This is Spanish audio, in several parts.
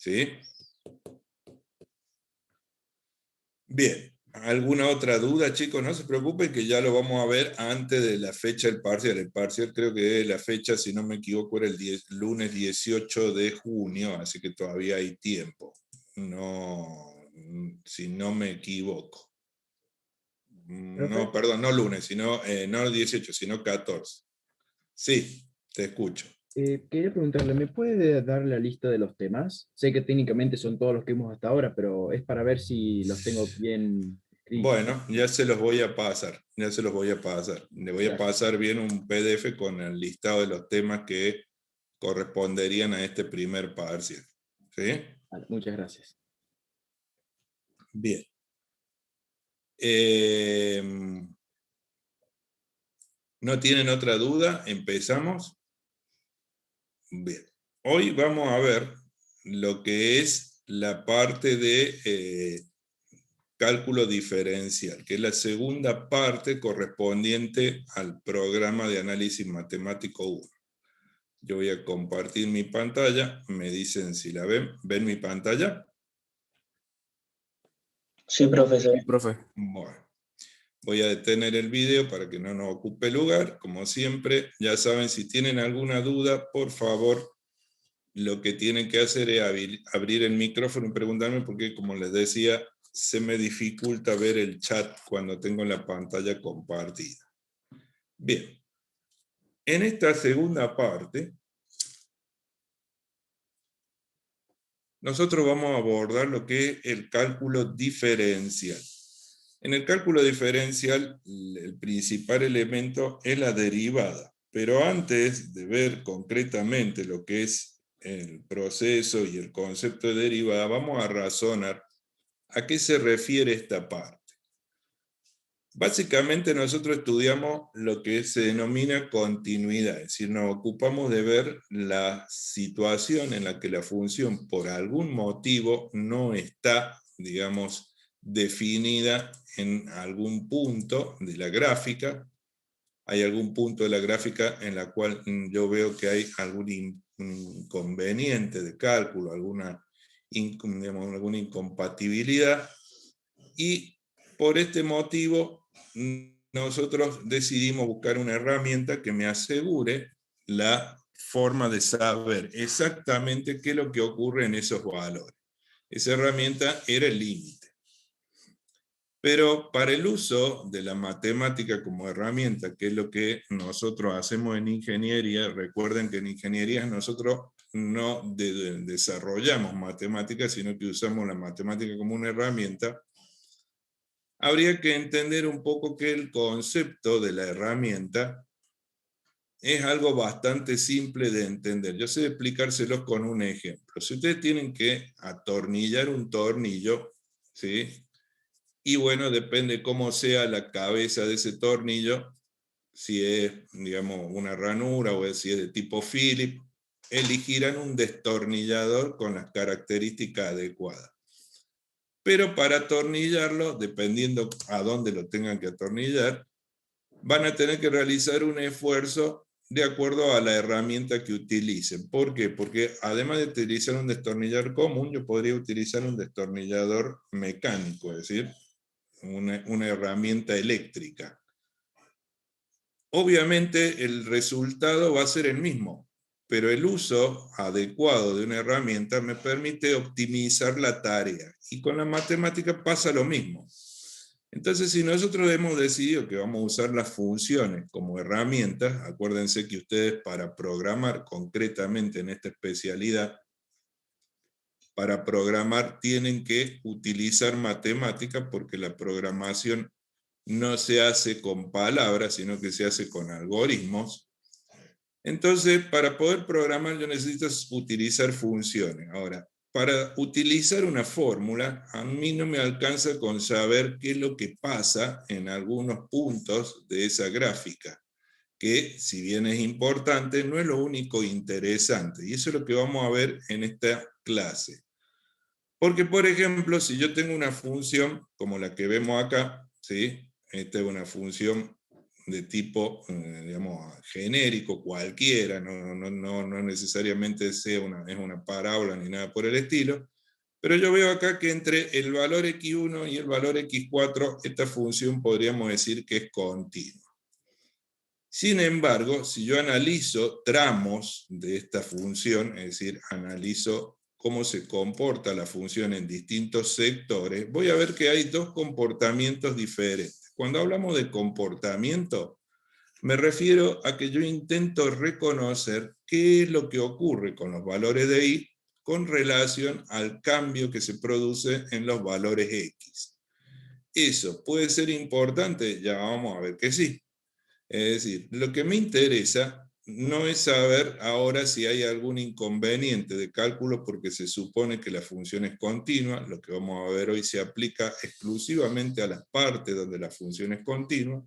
¿Sí? Bien. ¿Alguna otra duda, chicos? No se preocupen que ya lo vamos a ver antes de la fecha del parcial. El parcial creo que la fecha, si no me equivoco, era el lunes 18 de junio, así que todavía hay tiempo. No, si no me equivoco. ¿Profe? No, perdón, no lunes, sino, no el 18, sino 14. Sí, te escucho. Quería preguntarle, ¿me puede dar la lista de los temas? Sé que técnicamente son todos los que vimos hasta ahora, pero es para ver si los tengo bien escritos. Bueno, ya se los voy a pasar, ya se los voy a pasar. Le voy a Gracias. pasar bien un PDF con el listado de los temas que corresponderían a este primer parcial. ¿Sí? Vale, muchas gracias. Bien. Eh, ¿No tienen otra duda? ¿Empezamos? Bien. Hoy vamos a ver lo que es la parte de cálculo diferencial, que es la segunda parte correspondiente al programa de análisis matemático 1. Yo voy a compartir mi pantalla, me dicen si la ven. ¿Ven mi pantalla? Sí, profesor. Sí, profe. Bueno, voy a detener el video para que no nos ocupe lugar. Como siempre, ya saben, si tienen alguna duda, por favor, lo que tienen que hacer es abrir el micrófono y preguntarme, porque como les decía, se me dificulta ver el chat cuando tengo la pantalla compartida. Bien, en esta segunda parte, nosotros vamos a abordar lo que es el cálculo diferencial. En el cálculo diferencial, el principal elemento es la derivada, pero antes de ver concretamente lo que es el proceso y el concepto de derivada, vamos a razonar a qué se refiere esta parte. Básicamente nosotros estudiamos lo que se denomina continuidad, es decir, nos ocupamos de ver la situación en la que la función por algún motivo no está, digamos, definida en algún punto de la gráfica. Hay algún punto de la gráfica en la cual yo veo que hay algún inconveniente de cálculo, alguna incompatibilidad, y por este motivo nosotros decidimos buscar una herramienta que me asegure la forma de saber exactamente qué es lo que ocurre en esos valores. Esa herramienta era el límite. Pero para el uso de la matemática como herramienta, que es lo que nosotros hacemos en ingeniería, recuerden que en ingeniería nosotros no desarrollamos matemáticas, sino que usamos la matemática como una herramienta. Habría que entender un poco que el concepto de la herramienta es algo bastante simple de entender. Yo sé explicárselos con un ejemplo. Si ustedes tienen que atornillar un tornillo, ¿sí? Y bueno, depende cómo sea la cabeza de ese tornillo, si es, digamos, una ranura o si es de tipo Phillips, elegirán un destornillador con las características adecuadas. Pero para atornillarlo, dependiendo a dónde lo tengan que atornillar, van a tener que realizar un esfuerzo de acuerdo a la herramienta que utilicen. ¿Por qué? Porque además de utilizar un destornillador común, yo podría utilizar un destornillador mecánico, es decir, una herramienta eléctrica. Obviamente el resultado va a ser el mismo, pero el uso adecuado de una herramienta me permite optimizar la tarea. Y con la matemática pasa lo mismo. Entonces, si nosotros hemos decidido que vamos a usar las funciones como herramientas, acuérdense que ustedes para programar concretamente en esta especialidad, para programar tienen que utilizar matemática porque la programación no se hace con palabras, sino que se hace con algoritmos. Entonces, para poder programar yo necesito utilizar funciones. Ahora, para utilizar una fórmula, a mí no me alcanza con saber qué es lo que pasa en algunos puntos de esa gráfica, que si bien es importante, no es lo único interesante. Y eso es lo que vamos a ver en esta clase. Porque, por ejemplo, si yo tengo una función como la que vemos acá, ¿sí? Esta es una función de tipo, digamos, genérico, cualquiera, no necesariamente es una parábola ni nada por el estilo, pero yo veo acá que entre el valor x1 y el valor x4, esta función podríamos decir que es continua. Sin embargo, si yo analizo tramos de esta función, es decir, analizo cómo se comporta la función en distintos sectores, voy a ver que hay dos comportamientos diferentes. Cuando hablamos de comportamiento, me refiero a que yo intento reconocer qué es lo que ocurre con los valores de y con relación al cambio que se produce en los valores x. ¿Eso puede ser importante? Ya vamos a ver que sí. Es decir, lo que me interesa no es saber ahora si hay algún inconveniente de cálculo porque se supone que la función es continua. Lo que vamos a ver hoy se aplica exclusivamente a las partes donde la función es continua,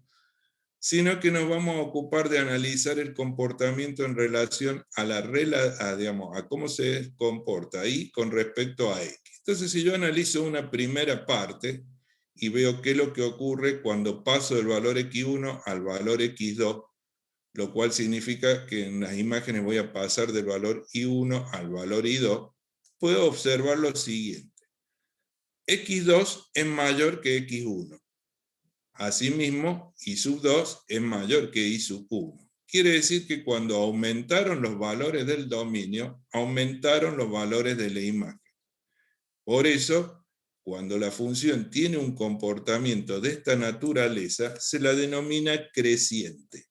sino que nos vamos a ocupar de analizar el comportamiento en relación a cómo se comporta y con respecto a x. Entonces, si yo analizo una primera parte y veo qué es lo que ocurre cuando paso del valor x1 al valor x2, lo cual significa que en las imágenes voy a pasar del valor i1 al valor i2, puedo observar lo siguiente. x2 es mayor que x1. Asimismo, I sub 2 es mayor que I sub 1. Quiere decir que cuando aumentaron los valores del dominio, aumentaron los valores de la imagen. Por eso, cuando la función tiene un comportamiento de esta naturaleza, se la denomina creciente.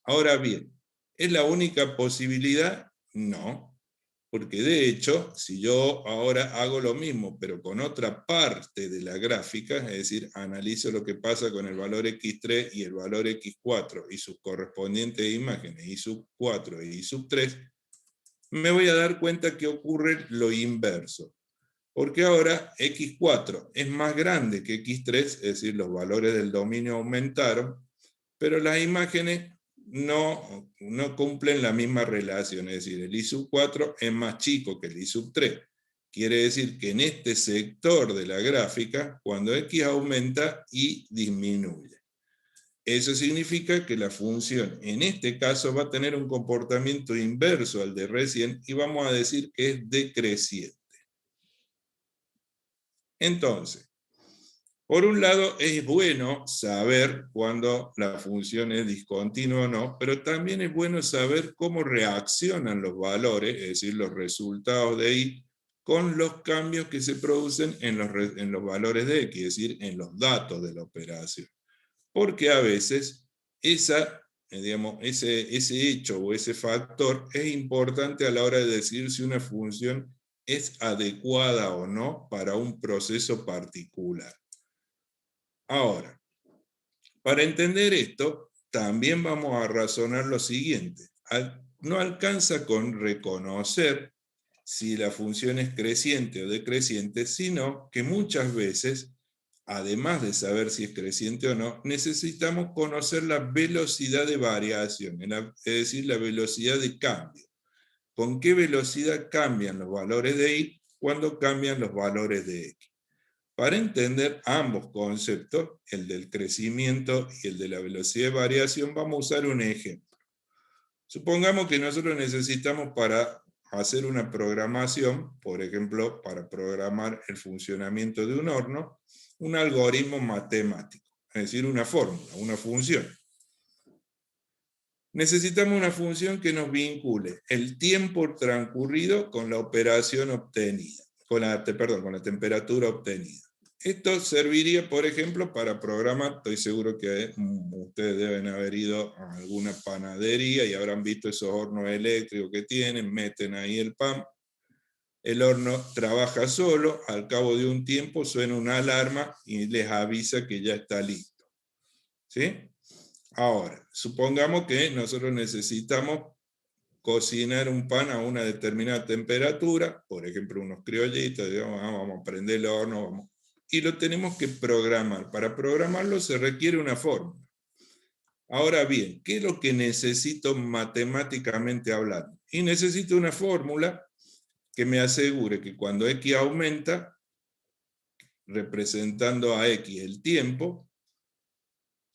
Ahora bien, ¿es la única posibilidad? No. Porque de hecho, si yo ahora hago lo mismo, pero con otra parte de la gráfica, es decir, analizo lo que pasa con el valor x3 y el valor x4 y sus correspondientes imágenes, y sub 4 y sub 3, me voy a dar cuenta que ocurre lo inverso. Porque ahora x4 es más grande que x3, es decir, los valores del dominio aumentaron, pero las imágenes no cumplen la misma relación, es decir, el I sub 4 es más chico que el I sub 3. Quiere decir que en este sector de la gráfica, cuando x aumenta, y disminuye. Eso significa que la función, en este caso, va a tener un comportamiento inverso al de recién, y vamos a decir que es decreciente. Entonces, por un lado, es bueno saber cuando la función es discontinua o no, pero también es bueno saber cómo reaccionan los valores, es decir, los resultados de y, con los cambios que se producen en los valores de x, es decir, en los datos de la operación. Porque a veces ese hecho o ese factor es importante a la hora de decidir si una función es adecuada o no para un proceso particular. Ahora, para entender esto, también vamos a razonar lo siguiente. No alcanza con reconocer si la función es creciente o decreciente, sino que muchas veces, además de saber si es creciente o no, necesitamos conocer la velocidad de variación, es decir, la velocidad de cambio. ¿Con qué velocidad cambian los valores de y cuando cambian los valores de x? Para entender ambos conceptos, el del crecimiento y el de la velocidad de variación, vamos a usar un ejemplo. Supongamos que nosotros necesitamos para hacer una programación, por ejemplo, para programar el funcionamiento de un horno, un algoritmo matemático, es decir, una fórmula, una función. Necesitamos una función que nos vincule el tiempo transcurrido con la operación obtenida, con la temperatura obtenida. Esto serviría, por ejemplo, para programar, estoy seguro que ustedes deben haber ido a alguna panadería y habrán visto esos hornos eléctricos que tienen, meten ahí el pan, el horno trabaja solo, al cabo de un tiempo suena una alarma y les avisa que ya está listo. ¿Sí? Ahora, supongamos que nosotros necesitamos cocinar un pan a una determinada temperatura, por ejemplo unos criollitos, digamos, vamos a prender el horno, y lo tenemos que programar. Para programarlo se requiere una fórmula. Ahora bien, ¿qué es lo que necesito matemáticamente hablando? Y necesito una fórmula que me asegure que cuando x aumenta, representando a x el tiempo,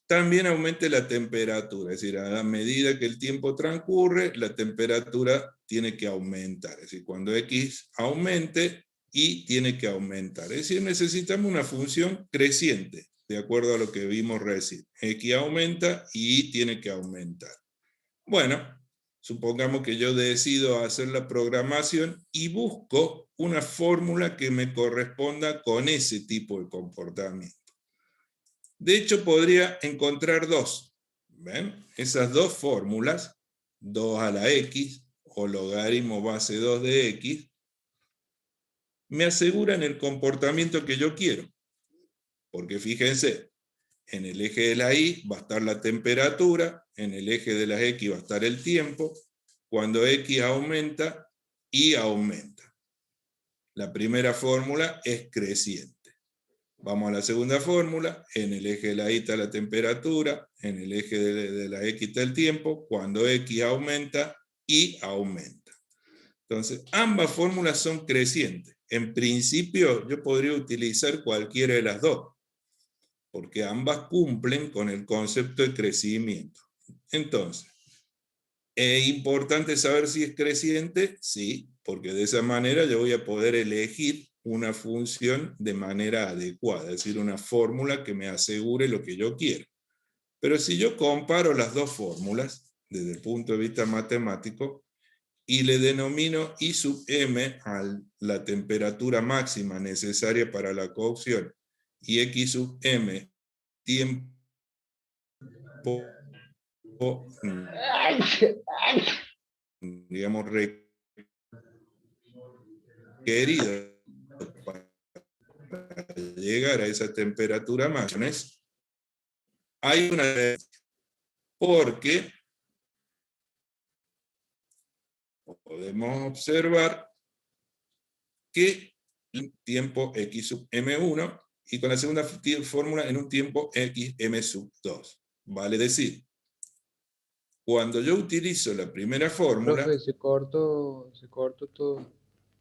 también aumente la temperatura, es decir, a la medida que el tiempo transcurre, la temperatura tiene que aumentar, es decir, cuando X aumente, Y tiene que aumentar, es decir, necesitamos una función creciente, de acuerdo a lo que vimos recién. X aumenta y Y tiene que aumentar. Bueno, supongamos que yo decido hacer la programación y busco una fórmula que me corresponda con ese tipo de comportamiento. De hecho, podría encontrar dos. ¿Ven? Esas dos fórmulas, 2 a la x o logaritmo base 2 de x, me aseguran el comportamiento que yo quiero. Porque fíjense, en el eje de la y va a estar la temperatura, en el eje de las x va a estar el tiempo. Cuando x aumenta, y aumenta. La primera fórmula es creciente. Vamos a la segunda fórmula, en el eje de la y está la temperatura, en el eje de la x está el tiempo, cuando x aumenta, y aumenta. Entonces, ambas fórmulas son crecientes. En principio, yo podría utilizar cualquiera de las dos, porque ambas cumplen con el concepto de crecimiento. Entonces, ¿es importante saber si es creciente? Sí, porque de esa manera yo voy a poder elegir una función de manera adecuada, es decir, una fórmula que me asegure lo que yo quiero. Pero si yo comparo las dos fórmulas, desde el punto de vista matemático, y le denomino I sub m a la temperatura máxima necesaria para la cocción, y X sub m tiempo digamos requerido para llegar a esa temperatura máxima, hay una, porque podemos observar que el tiempo x sub m1 y con la segunda fórmula en un tiempo x m sub 2. Vale decir, cuando yo utilizo la primera fórmula... Profe, se cortó todo.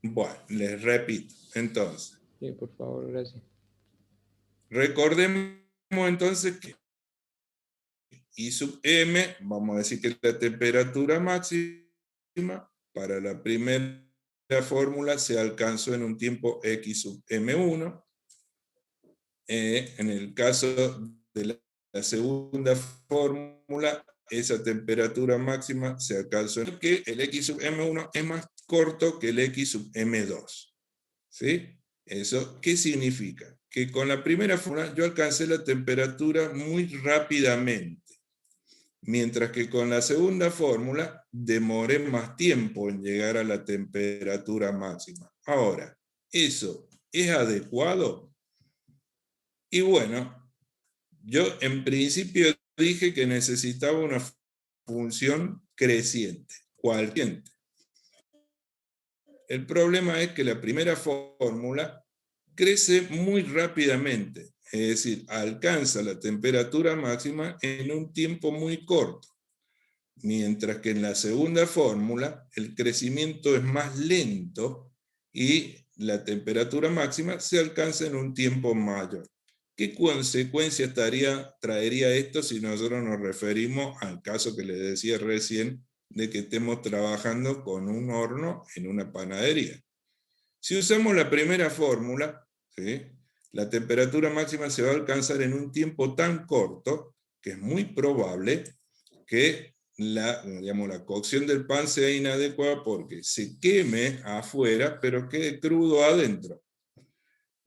Bueno, les repito, entonces. Sí, por favor, gracias. Recordemos entonces que I sub m, vamos a decir que es la temperatura máxima, para la primera fórmula se alcanzó en un tiempo x sub m1. En el caso de la segunda fórmula, esa temperatura máxima se alcanzó en que el x sub m1 es más corto que el x sub m2. ¿Sí? ¿Eso qué significa? Que con la primera fórmula yo alcancé la temperatura muy rápidamente, mientras que con la segunda fórmula demoré más tiempo en llegar a la temperatura máxima. Ahora, ¿eso es adecuado? Y bueno, yo en principio dije que necesitaba una función creciente, cualquiera. El problema es que la primera fórmula crece muy rápidamente, es decir, alcanza la temperatura máxima en un tiempo muy corto, mientras que en la segunda fórmula el crecimiento es más lento y la temperatura máxima se alcanza en un tiempo mayor. ¿Qué consecuencias traería esto si nosotros nos referimos al caso que les decía recién de que estemos trabajando con un horno en una panadería? Si usamos la primera fórmula, ¿sí?, la temperatura máxima se va a alcanzar en un tiempo tan corto que es muy probable que la cocción del pan sea inadecuada porque se queme afuera pero quede crudo adentro.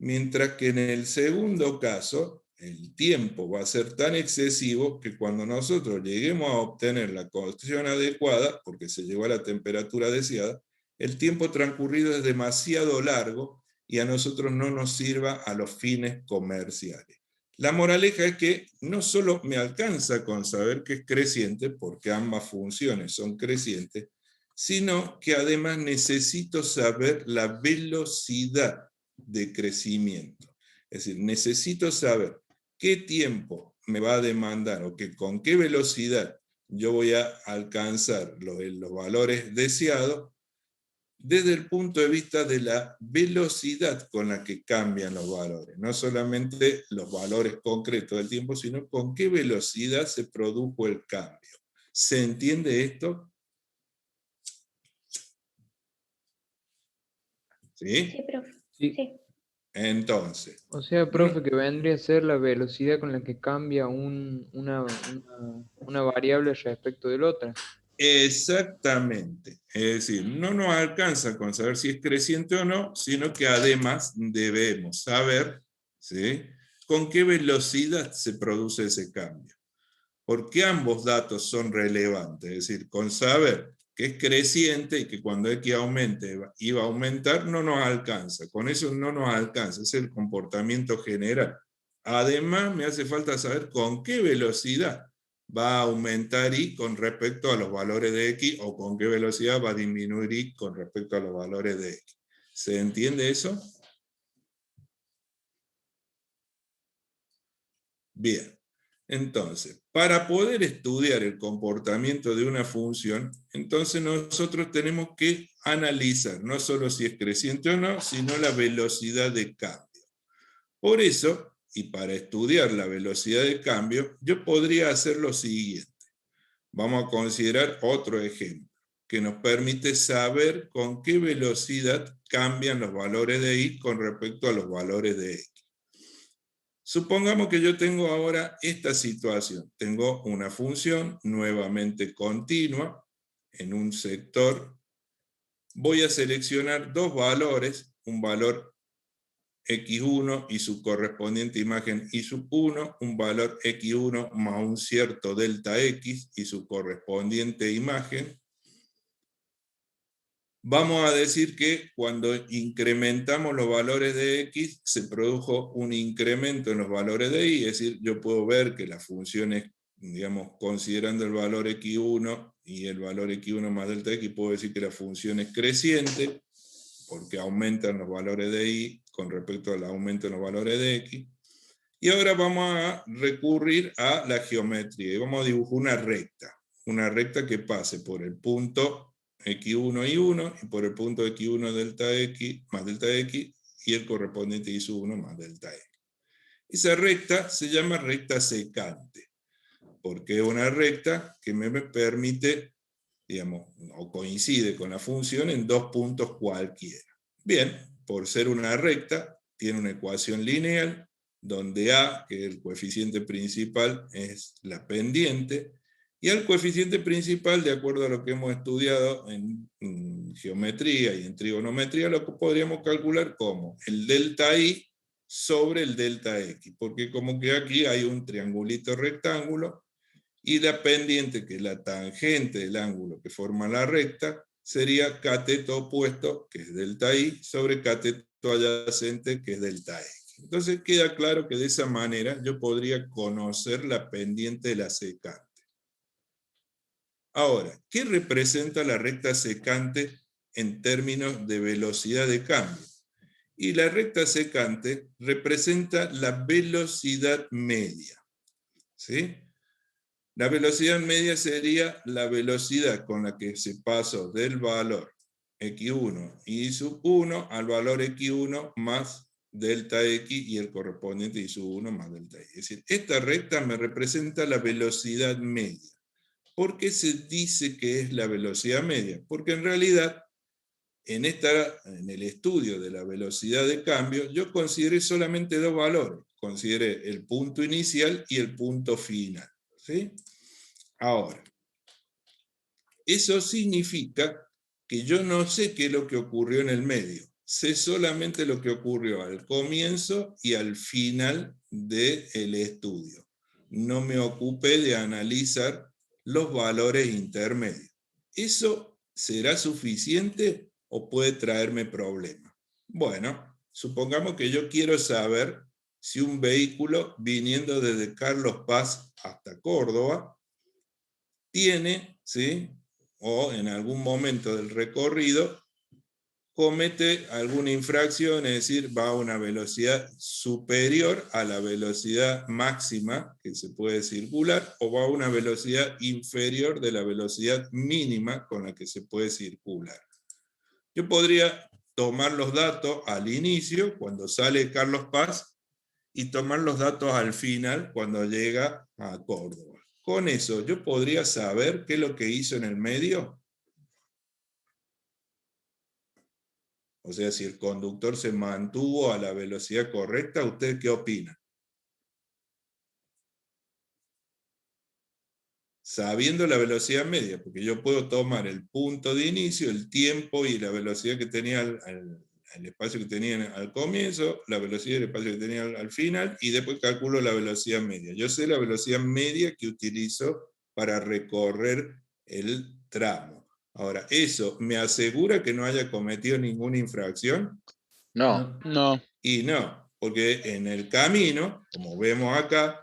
Mientras que en el segundo caso, el tiempo va a ser tan excesivo que cuando nosotros lleguemos a obtener la cocción adecuada, porque se llegó a la temperatura deseada, el tiempo transcurrido es demasiado largo y a nosotros no nos sirva a los fines comerciales. La moraleja es que no solo me alcanza con saber que es creciente, porque ambas funciones son crecientes, sino que además necesito saber la velocidad de crecimiento. Es decir, necesito saber qué tiempo me va a demandar o con qué velocidad yo voy a alcanzar los valores deseados desde el punto de vista de la velocidad con la que cambian los valores. No solamente los valores concretos del tiempo, sino con qué velocidad se produjo el cambio. ¿Se entiende esto? ¿Sí? Sí, profe. Sí. Sí. Entonces, O sea, profe, que vendría a ser la velocidad con la que cambia una variable respecto de la otra. exactamente. Es decir, no nos alcanza con saber si es creciente o no, sino que además debemos saber, ¿sí?, con qué velocidad se produce ese cambio. Porque ambos datos son relevantes. Es decir, con saber que es creciente y que cuando X aumente iba a aumentar, no nos alcanza. Con eso no nos alcanza. Es el comportamiento general. Además, me hace falta saber con qué velocidad va a aumentar Y con respecto a los valores de X, o con qué velocidad va a disminuir Y con respecto a los valores de X. ¿Se entiende eso? Bien. Entonces, para poder estudiar el comportamiento de una función, entonces nosotros tenemos que analizar no solo si es creciente o no, sino la velocidad de cambio. Por eso, y para estudiar la velocidad de cambio, yo podría hacer lo siguiente. Vamos a considerar otro ejemplo, que nos permite saber con qué velocidad cambian los valores de Y con respecto a los valores de X. Supongamos que yo tengo ahora esta situación. Tengo una función nuevamente continua en un sector. Voy a seleccionar dos valores, un valor x1 y su correspondiente imagen y sub 1, un valor x1 más un cierto delta x y su correspondiente imagen. Vamos a decir que cuando incrementamos los valores de X, se produjo un incremento en los valores de Y, es decir, yo puedo ver que las funciones, digamos, considerando el valor X1 y el valor X1 más delta X, puedo decir que la función es creciente, porque aumentan los valores de Y con respecto al aumento en los valores de X. Y ahora vamos a recurrir a la geometría, y vamos a dibujar una recta que pase por el punto x1 y 1, y por el punto x1 delta x más delta x, y el correspondiente y sub 1 más delta x. Esa recta se llama recta secante, porque es una recta que me permite, digamos, o coincide con la función en dos puntos cualquiera. Bien, por ser una recta, tiene una ecuación lineal, donde A, que es el coeficiente principal, es la pendiente, y al coeficiente principal, de acuerdo a lo que hemos estudiado en geometría y en trigonometría, lo que podríamos calcular como el delta I sobre el delta X, porque como que aquí hay un triangulito rectángulo, y la pendiente, que es la tangente del ángulo que forma la recta, sería cateto opuesto, que es delta I, sobre cateto adyacente, que es delta X. Entonces queda claro que de esa manera yo podría conocer la pendiente de la secante. Ahora, ¿qué representa la recta secante en términos de velocidad de cambio? Y la recta secante representa la velocidad media. ¿Sí? La velocidad media sería la velocidad con la que se pasó del valor x1 y sub 1 al valor x1 más delta x y el correspondiente y sub 1 más delta x. Es decir, esta recta me representa la velocidad media. ¿Por qué se dice que es la velocidad media? Porque en realidad, en el estudio de la velocidad de cambio, yo consideré solamente dos valores. Consideré el punto inicial y el punto final. ¿Sí? Ahora, eso significa que yo no sé qué es lo que ocurrió en el medio. Sé solamente lo que ocurrió al comienzo y al final del estudio. No me ocupé de analizar los valores intermedios. ¿Eso será suficiente o puede traerme problemas? Bueno, supongamos que yo quiero saber si un vehículo viniendo desde Carlos Paz hasta Córdoba tiene, ¿sí?, o en algún momento del recorrido comete alguna infracción, es decir, va a una velocidad superior a la velocidad máxima que se puede circular, o va a una velocidad inferior de la velocidad mínima con la que se puede circular. Yo podría tomar los datos al inicio, cuando sale Carlos Paz, y tomar los datos al final, cuando llega a Córdoba. Con eso, ¿yo podría saber qué es lo que hizo en el medio? O sea, si el conductor se mantuvo a la velocidad correcta, ¿usted qué opina? Sabiendo la velocidad media, porque yo puedo tomar el punto de inicio, el tiempo y la velocidad que tenía el espacio que tenía al comienzo, la velocidad y el espacio que tenía al final, y después calculo la velocidad media. Yo sé la velocidad media que utilizo para recorrer el tramo. Ahora, ¿eso me asegura que no haya cometido ninguna infracción? No. No. Y no, porque en el camino, como vemos acá,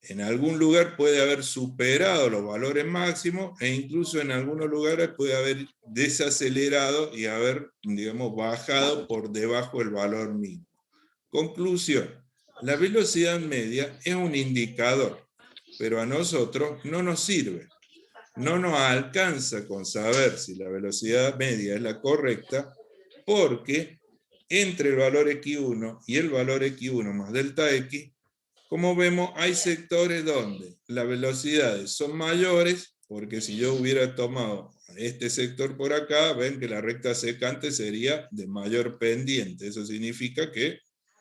en algún lugar puede haber superado los valores máximos e incluso en algunos lugares puede haber desacelerado y haber, digamos, bajado por debajo del valor mínimo. Conclusión, la velocidad media es un indicador, pero a nosotros no nos sirve. No nos alcanza con saber si la velocidad media es la correcta, porque entre el valor x1 y el valor x1 más delta x, como vemos, hay sectores donde las velocidades son mayores, porque si yo hubiera tomado este sector por acá, ven que la recta secante sería de mayor pendiente. Eso significa que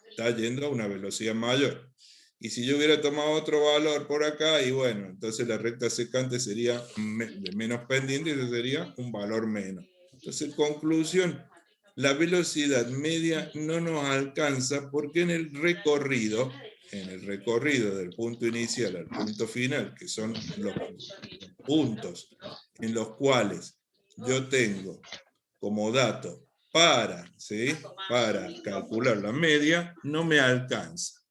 está yendo a una velocidad mayor. Y si yo hubiera tomado otro valor por acá, y bueno, entonces la recta secante sería de menos pendiente y eso sería un valor menos. Entonces, conclusión, la velocidad media no nos alcanza porque en el recorrido del punto inicial al punto final, que son los puntos en los cuales yo tengo como dato para calcular la media, no me alcanza.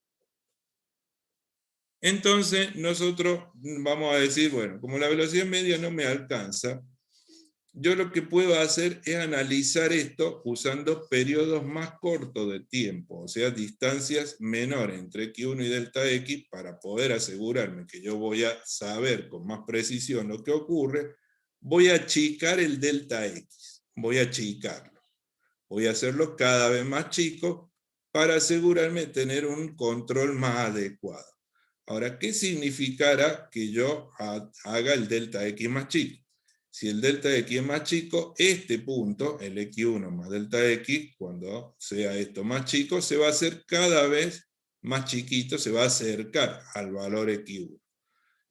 Entonces nosotros vamos a decir, bueno, como la velocidad media no me alcanza, yo lo que puedo hacer es analizar esto usando periodos más cortos de tiempo, o sea, distancias menores entre x1 y delta x, para poder asegurarme que yo voy a saber con más precisión lo que ocurre. Voy a achicar el delta x, voy a achicarlo, voy a hacerlo cada vez más chico para asegurarme de tener un control más adecuado. Ahora, ¿qué significará que yo haga el delta x más chico? Si el delta x es más chico, este punto, el x1 más delta x, cuando sea esto más chico, se va a hacer cada vez más chiquito, se va a acercar al valor x1.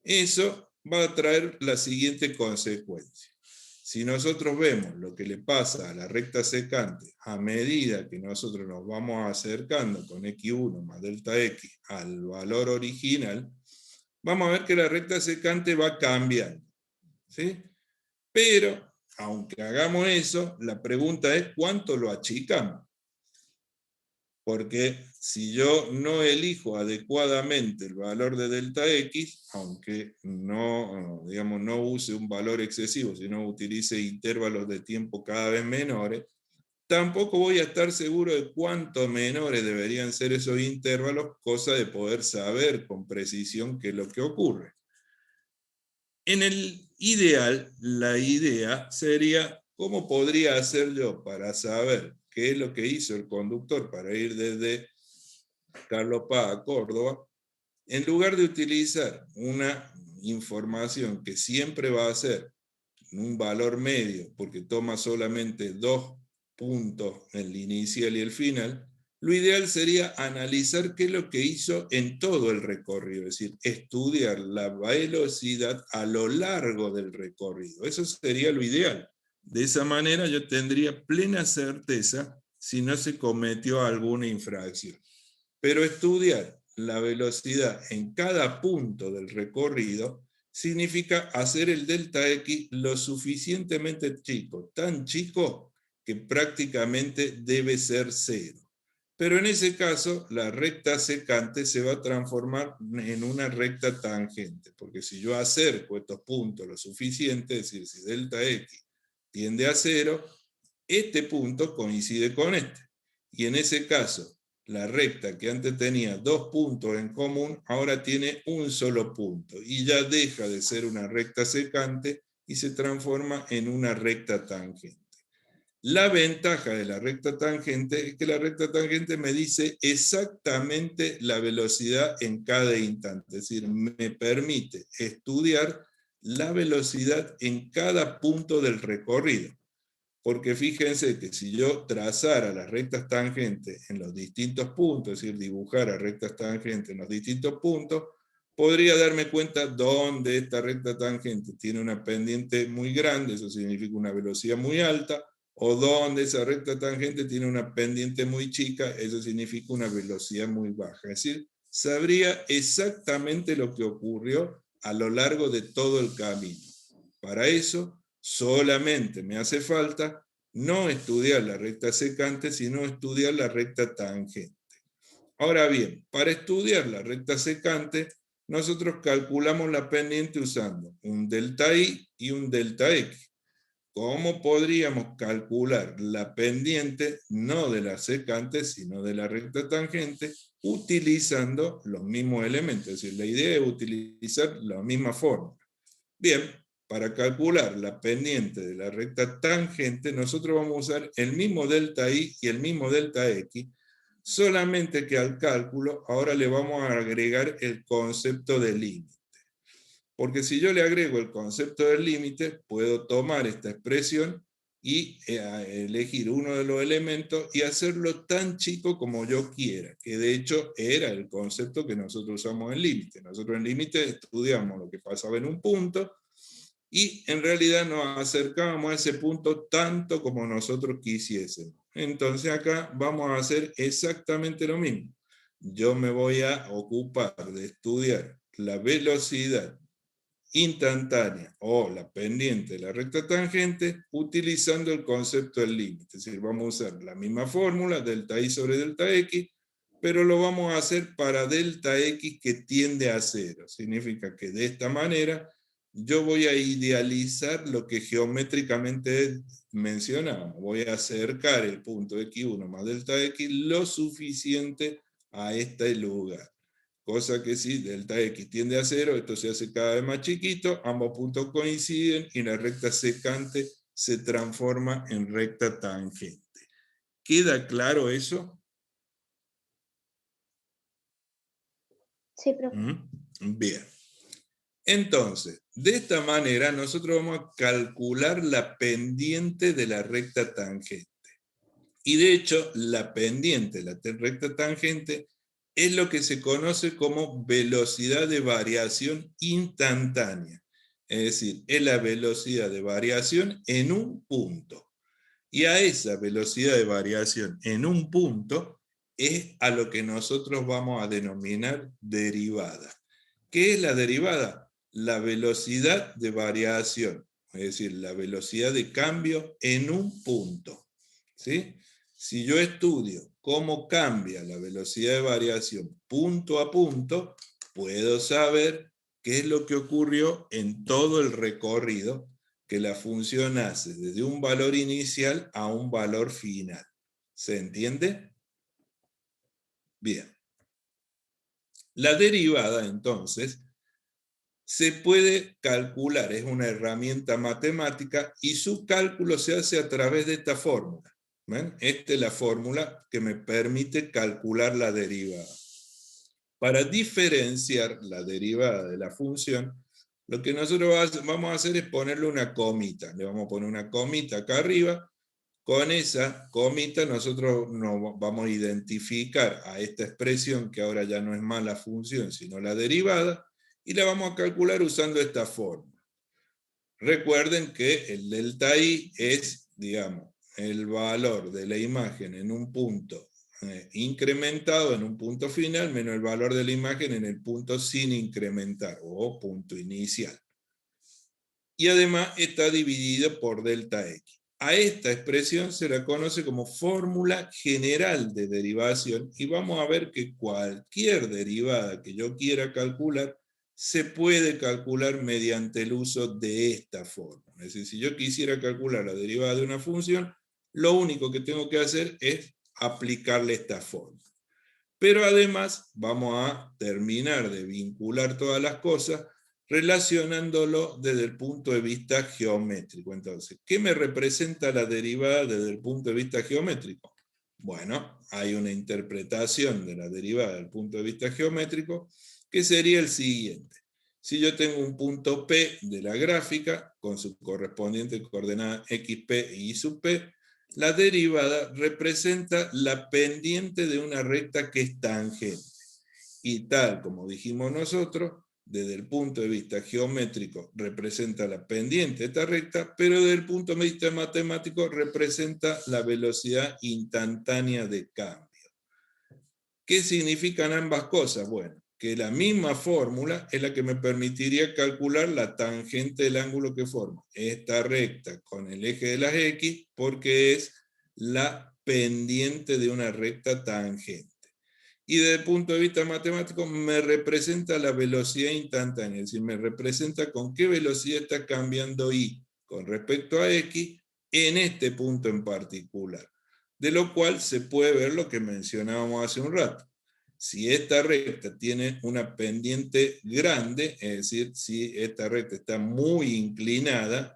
Eso va a traer la siguiente consecuencia. Si nosotros vemos lo que le pasa a la recta secante a medida que nosotros nos vamos acercando con x1 más delta x al valor original, vamos a ver que la recta secante va cambiando, ¿sí? Pero, aunque hagamos eso, la pregunta es ¿cuánto lo achicamos? Porque si yo no elijo adecuadamente el valor de delta x, aunque no, digamos, no use un valor excesivo, sino utilice intervalos de tiempo cada vez menores, tampoco voy a estar seguro de cuánto menores deberían ser esos intervalos, cosa de poder saber con precisión qué es lo que ocurre. En el ideal, la idea sería, ¿cómo podría hacer yo para saber qué es lo que hizo el conductor para ir desde Carlos Paz a Córdoba? En lugar de utilizar una información que siempre va a ser un valor medio, porque toma solamente 2 puntos, el inicial y el final, lo ideal sería analizar qué es lo que hizo en todo el recorrido, es decir, estudiar la velocidad a lo largo del recorrido. Eso sería lo ideal. De esa manera yo tendría plena certeza si no se cometió alguna infracción. Pero estudiar la velocidad en cada punto del recorrido significa hacer el delta x lo suficientemente chico, tan chico que prácticamente debe ser cero. Pero en ese caso, la recta secante se va a transformar en una recta tangente, porque si yo acerco estos puntos lo suficiente, es decir, si delta x tiende a cero, este punto coincide con este. Y en ese caso, la recta que antes tenía 2 puntos en común, ahora tiene un solo punto, y ya deja de ser una recta secante y se transforma en una recta tangente. La ventaja de la recta tangente es que la recta tangente me dice exactamente la velocidad en cada instante, es decir, me permite estudiar la velocidad en cada punto del recorrido. Porque fíjense que si yo trazara las rectas tangentes en los distintos puntos, es decir, dibujara rectas tangentes en los distintos puntos, podría darme cuenta dónde esta recta tangente tiene una pendiente muy grande, eso significa una velocidad muy alta, o dónde esa recta tangente tiene una pendiente muy chica, eso significa una velocidad muy baja. Es decir, sabría exactamente lo que ocurrió a lo largo de todo el camino. Para eso, solamente me hace falta no estudiar la recta secante, sino estudiar la recta tangente. Ahora bien, para estudiar la recta secante, nosotros calculamos la pendiente usando un delta i y un delta x. ¿Cómo podríamos calcular la pendiente, no de la secante, sino de la recta tangente, utilizando los mismos elementos? Es decir, la idea es utilizar la misma fórmula. Bien, para calcular la pendiente de la recta tangente, nosotros vamos a usar el mismo delta i y el mismo delta x, solamente que al cálculo ahora le vamos a agregar el concepto de límite. Porque si yo le agrego el concepto del límite, puedo tomar esta expresión y elegir uno de los elementos y hacerlo tan chico como yo quiera, que de hecho era el concepto que nosotros usamos en límite. Nosotros en límite estudiamos lo que pasaba en un punto y en realidad nos acercábamos a ese punto tanto como nosotros quisiésemos. Entonces acá vamos a hacer exactamente lo mismo. Yo me voy a ocupar de estudiar la velocidad instantánea o la pendiente de la recta tangente utilizando el concepto del límite. Es decir, vamos a usar la misma fórmula, delta i sobre delta x, pero lo vamos a hacer para delta x que tiende a cero. Significa que de esta manera yo voy a idealizar lo que geométricamente mencionamos. Voy a acercar el punto x1 más delta x lo suficiente a este lugar. Cosa que si delta x tiende a cero, esto se hace cada vez más chiquito, ambos puntos coinciden y la recta secante se transforma en recta tangente. ¿Queda claro eso? Sí, profe. Bien. Entonces, de esta manera nosotros vamos a calcular la pendiente de la recta tangente. Y de hecho, la pendiente de la recta tangente es lo que se conoce como velocidad de variación instantánea. Es decir, es la velocidad de variación en un punto. Y a esa velocidad de variación en un punto es a lo que nosotros vamos a denominar derivada. ¿Qué es la derivada? La velocidad de variación, es decir, la velocidad de cambio en un punto. ¿Sí? Si yo estudio cómo cambia la velocidad de variación punto a punto, puedo saber qué es lo que ocurrió en todo el recorrido que la función hace desde un valor inicial a un valor final. ¿Se entiende? Bien. La derivada, entonces, se puede calcular, es una herramienta matemática y su cálculo se hace a través de esta fórmula. ¿Ven? Esta es la fórmula que me permite calcular la derivada. Para diferenciar la derivada de la función, lo que nosotros vamos a hacer es ponerle una comita. Le vamos a poner una comita acá arriba. Con esa comita nosotros nos vamos a identificar a esta expresión, que ahora ya no es más la función, sino la derivada, y la vamos a calcular usando esta fórmula. Recuerden que el delta i es, digamos, el valor de la imagen en un punto incrementado en un punto final menos el valor de la imagen en el punto sin incrementar o punto inicial. Y además está dividido por delta x. A esta expresión se la conoce como fórmula general de derivación y vamos a ver que cualquier derivada que yo quiera calcular se puede calcular mediante el uso de esta fórmula. Es decir, si yo quisiera calcular la derivada de una función, lo único que tengo que hacer es aplicarle esta fórmula. Pero además vamos a terminar de vincular todas las cosas relacionándolo desde el punto de vista geométrico. Entonces, ¿qué me representa la derivada desde el punto de vista geométrico? Bueno, hay una interpretación de la derivada desde el punto de vista geométrico que sería el siguiente. Si yo tengo un punto P de la gráfica, con su correspondiente coordenada XP y Y sub P, la derivada representa la pendiente de una recta que es tangente. Y tal como dijimos nosotros, desde el punto de vista geométrico representa la pendiente de esta recta, pero desde el punto de vista matemático representa la velocidad instantánea de cambio. ¿Qué significan ambas cosas? Bueno, que la misma fórmula es la que me permitiría calcular la tangente del ángulo que forma esta recta con el eje de las X, porque es la pendiente de una recta tangente. Y desde el punto de vista matemático me representa la velocidad instantánea, es decir, me representa con qué velocidad está cambiando Y con respecto a X en este punto en particular. De lo cual se puede ver lo que mencionábamos hace un rato. Si esta recta tiene una pendiente grande, es decir, si esta recta está muy inclinada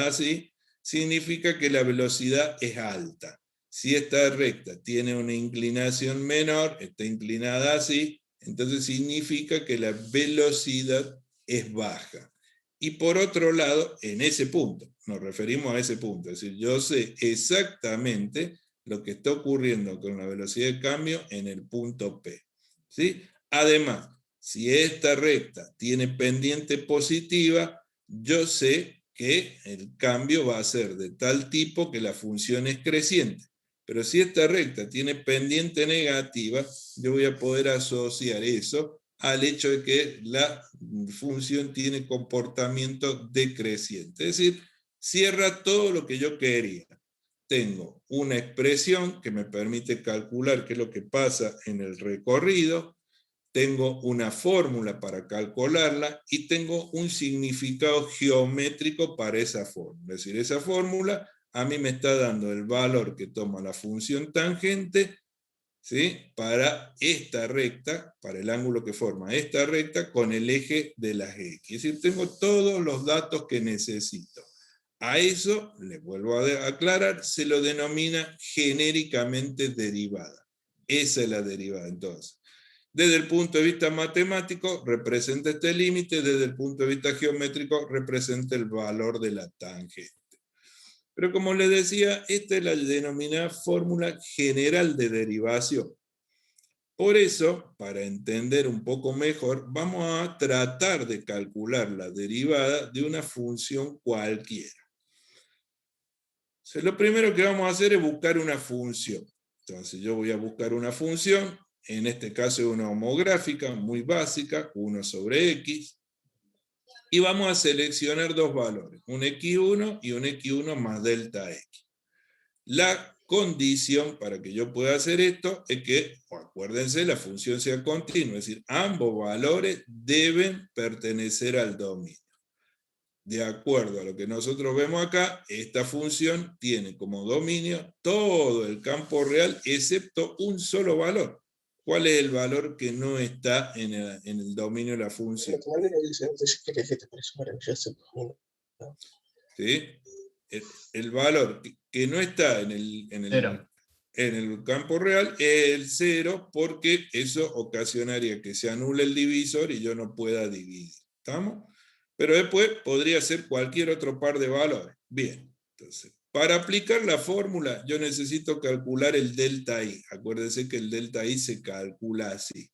así, significa que la velocidad es alta. Si esta recta tiene una inclinación menor, está inclinada así, entonces significa que la velocidad es baja. Y por otro lado, en ese punto, nos referimos a ese punto, es decir, yo sé exactamente lo que está ocurriendo con la velocidad de cambio en el punto P. ¿Sí? Además, si esta recta tiene pendiente positiva, yo sé que el cambio va a ser de tal tipo que la función es creciente. Pero si esta recta tiene pendiente negativa, yo voy a poder asociar eso al hecho de que la función tiene comportamiento decreciente. Es decir, cierra todo lo que yo quería. Tengo una expresión que me permite calcular qué es lo que pasa en el recorrido, tengo una fórmula para calcularla y tengo un significado geométrico para esa fórmula. Es decir, esa fórmula a mí me está dando el valor que toma la función tangente, ¿sí?, para esta recta, para el ángulo que forma esta recta con el eje de las X. Es decir, tengo todos los datos que necesito. A eso, les vuelvo a aclarar, se lo denomina genéricamente derivada. Esa es la derivada, entonces. Desde el punto de vista matemático, representa este límite, desde el punto de vista geométrico, representa el valor de la tangente. Pero como les decía, esta es la denominada fórmula general de derivación. Por eso, para entender un poco mejor, vamos a tratar de calcular la derivada de una función cualquiera. Entonces, lo primero que vamos a hacer es buscar una función. Entonces yo voy a buscar una función, en este caso es una homográfica muy básica, 1 sobre x, y vamos a seleccionar dos valores, un x1 y un x1 más delta x. La condición para que yo pueda hacer esto es que, acuérdense, la función sea continua, es decir, ambos valores deben pertenecer al dominio. De acuerdo a lo que nosotros vemos acá, esta función tiene como dominio todo el campo real excepto un solo valor. ¿Cuál es el valor que no está en el dominio de la función? ¿Sí? El valor que no está en el campo real es el 0, porque eso ocasionaría que se anule el divisor y yo no pueda dividir. ¿Estamos? Pero después podría ser cualquier otro par de valores. Bien, entonces, para aplicar la fórmula yo necesito calcular el delta I. Acuérdense que el delta I se calcula así.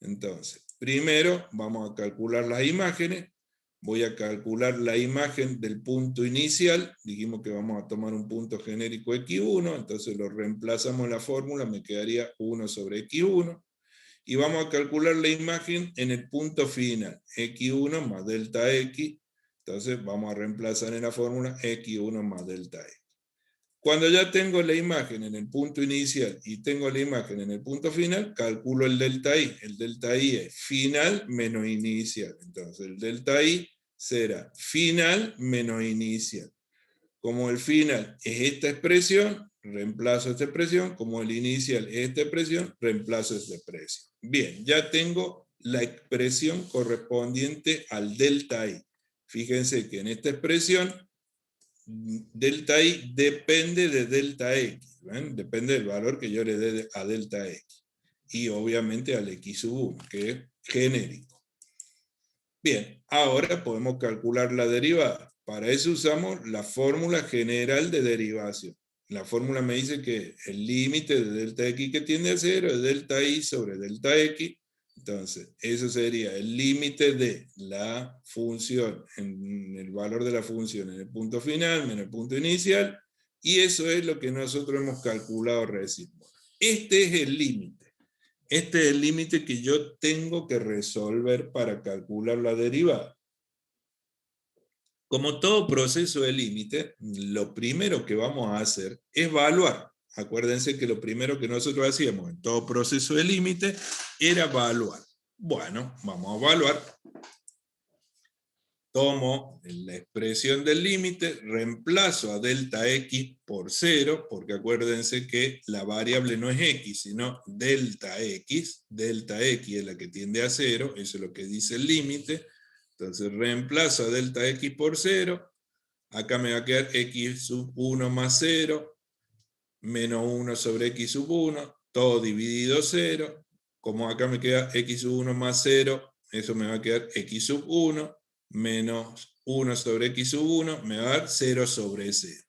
Entonces, primero vamos a calcular las imágenes. Voy a calcular la imagen del punto inicial. Dijimos que vamos a tomar un punto genérico x1, entonces lo reemplazamos en la fórmula, me quedaría 1 sobre x1. Y vamos a calcular la imagen en el punto final, x1 más delta x, entonces vamos a reemplazar en la fórmula x1 más delta x. Cuando ya tengo la imagen en el punto inicial y tengo la imagen en el punto final, calculo el delta i. El delta i es final menos inicial, entonces el delta i será final menos inicial. Como el final es esta expresión, reemplazo esta expresión. Como el inicial es esta expresión, reemplazo esta expresión. Bien, ya tengo la expresión correspondiente al delta i. Fíjense que en esta expresión, delta i depende de delta x, ¿ven? Depende del valor que yo le dé a delta x. Y obviamente al x sub 1, que es genérico. Bien, ahora podemos calcular la derivada. Para eso usamos la fórmula general de derivación. La fórmula me dice que el límite de delta x que tiende a 0 es delta i sobre delta x. Entonces, eso sería el límite de la función, en el valor de la función en el punto final menos el punto inicial, y eso es lo que nosotros hemos calculado recién. Este es el límite. Este es el límite que yo tengo que resolver para calcular la derivada. Como todo proceso de límite, lo primero que vamos a hacer es evaluar. Acuérdense que lo primero que nosotros hacíamos en todo proceso de límite era evaluar. Bueno, vamos a evaluar. Tomo la expresión del límite, reemplazo a delta x por 0, porque acuérdense que la variable no es x, sino delta x. Delta x es la que tiende a 0, eso es lo que dice el límite. Entonces reemplazo a delta x por 0. Acá me va a quedar x sub 1 más 0, menos 1 sobre x sub 1, todo dividido 0. Como acá me queda x sub 1 más 0, eso me va a quedar x sub 1, menos 1 sobre x sub 1, me va a dar 0 sobre 0.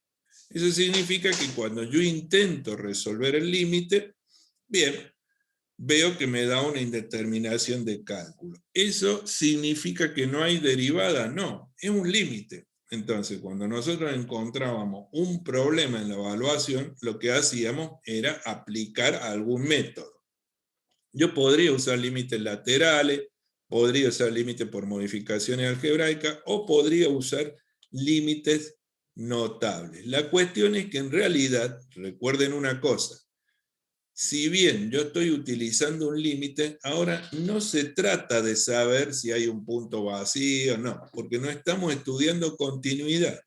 Eso significa que cuando yo intento resolver el límite, bien, veo que me da una indeterminación de cálculo. ¿Eso significa que no hay derivada? No, es un límite. Entonces, cuando nosotros encontrábamos un problema en la evaluación, lo que hacíamos era aplicar algún método. Yo podría usar límites laterales, podría usar límites por modificaciones algebraicas, o podría usar límites notables. La cuestión es que en realidad, recuerden una cosa, si bien yo estoy utilizando un límite, ahora no se trata de saber si hay un punto vacío, no, porque no estamos estudiando continuidad.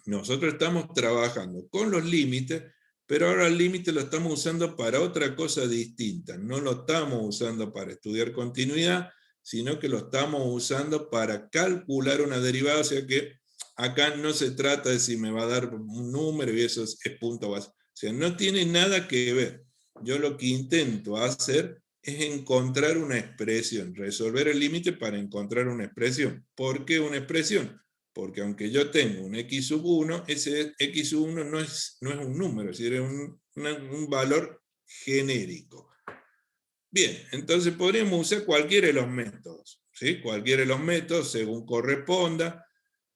Nosotros estamos trabajando con los límites, pero ahora el límite lo estamos usando para otra cosa distinta. No lo estamos usando para estudiar continuidad, sino que lo estamos usando para calcular una derivada, o sea que acá no se trata de si me va a dar un número y eso es punto básico. O sea, no tiene nada que ver. Yo lo que intento hacer es encontrar una expresión, resolver el límite para encontrar una expresión. ¿Por qué una expresión? Porque aunque yo tengo un x sub 1, ese x sub 1 no es un número, es decir, es un valor genérico. Bien, entonces podríamos usar cualquiera de los métodos, ¿sí? Cualquiera de los métodos según corresponda.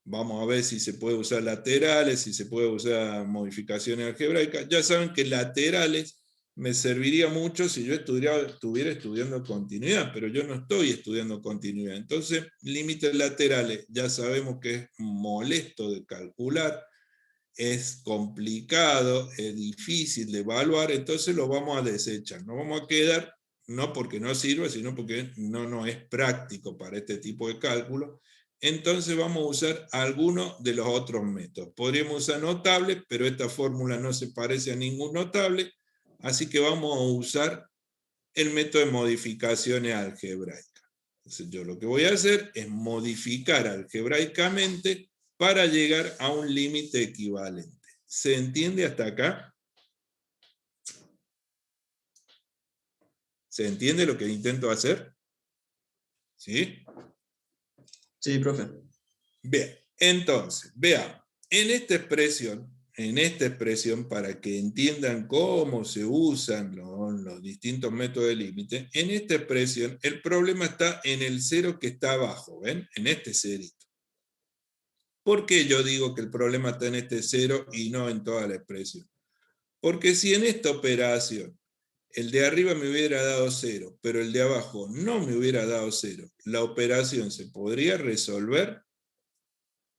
Vamos a ver si se puede usar laterales, si se puede usar modificaciones algebraicas. Ya saben que laterales me serviría mucho si yo estuviera estudiando continuidad, pero yo no estoy estudiando continuidad. Entonces, límites laterales ya sabemos que es molesto de calcular, es complicado, es difícil de evaluar, entonces lo vamos a desechar. Nos vamos a quedar, no porque no sirva, sino porque no es práctico para este tipo de cálculo. Entonces vamos a usar algunos de los otros métodos. Podríamos usar notables, pero esta fórmula no se parece a ningún notable, así que vamos a usar el método de modificaciones algebraicas. Entonces yo lo que voy a hacer es modificar algebraicamente para llegar a un límite equivalente. ¿Se entiende hasta acá? ¿Se entiende lo que intento hacer? ¿Sí? Sí, profe. Bien, entonces, veamos. En esta expresión, para que entiendan cómo se usan los distintos métodos de límite, en esta expresión el problema está en el cero que está abajo, ¿ven? En este cerito. ¿Por qué yo digo que el problema está en este cero y no en toda la expresión? Porque si en esta operación el de arriba me hubiera dado 0, pero el de abajo no me hubiera dado 0, ¿la operación se podría resolver?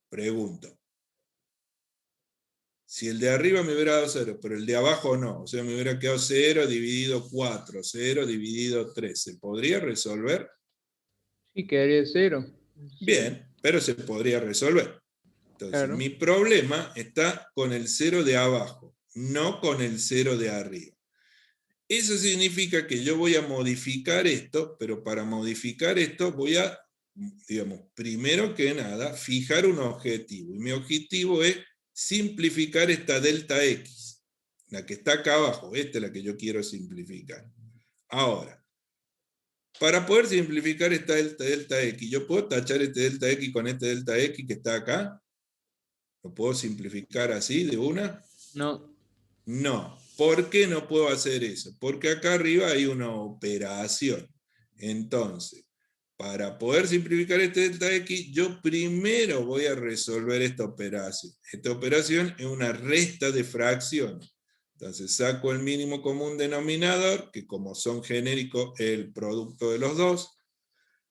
Pregunto. Si el de arriba me hubiera dado 0, pero el de abajo no, o sea, me hubiera quedado 0 dividido 4, 0 dividido 3, ¿se podría resolver? Sí, quedaría 0. Bien, pero se podría resolver. Entonces, Claro. mi problema está con el 0 de abajo, no con el 0 de arriba. Eso significa que yo voy a modificar esto, pero para modificar esto voy a, digamos, primero que nada, fijar un objetivo. Y mi objetivo es simplificar esta delta X, la que está acá abajo. Esta es la que yo quiero simplificar. Ahora, para poder simplificar esta delta X, ¿yo puedo tachar este delta X con este delta X que está acá? ¿Lo puedo simplificar así de una? No. No. ¿Por qué no puedo hacer eso? Porque acá arriba hay una operación. Entonces, para poder simplificar este delta X, yo primero voy a resolver esta operación. Esta operación es una resta de fracciones. Entonces saco el mínimo común denominador, que como son genéricos es el producto de los dos.